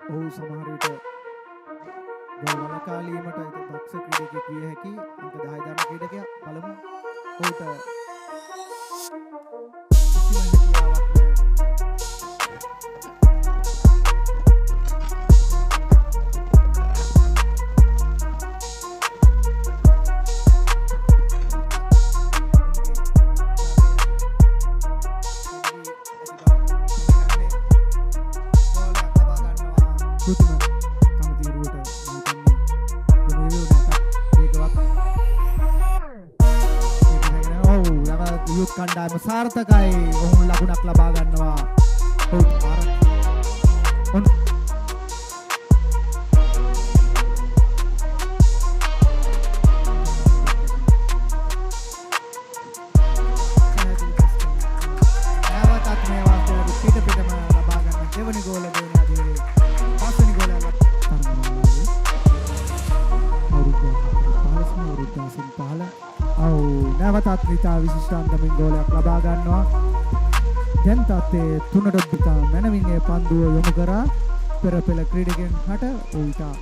ඔහු සමහර විට ගෝල් වලකාලීමට දක්ෂ ක්‍රීඩකයෙක් විය හැකි අංක 10 දරන ක්‍රීඩකයා. බලමු. ඔහුට කිසිම හැකියාවක් යුත් කණ්ඩායම සාර්ථකයි. ඔහු ලකුණක් ලබා ගන්නවා. නැවතත් මේ වාස්තවයේ පිට පිටම ලබා ගන්න දෙවනි ගෝල දෙන අධීරේ පස්වෙනි ගෝලය නැවතත් රිතා විශිෂ්ට අන්දමින් ගෝලයක් ලබා ගන්නවා. දැන් තත්ත්වයේ 3ට පිටා මැනවින් ඒ පන්දුව යොමු කරා පෙර පෙළ ක්‍රීඩකයන් හට උල්ටා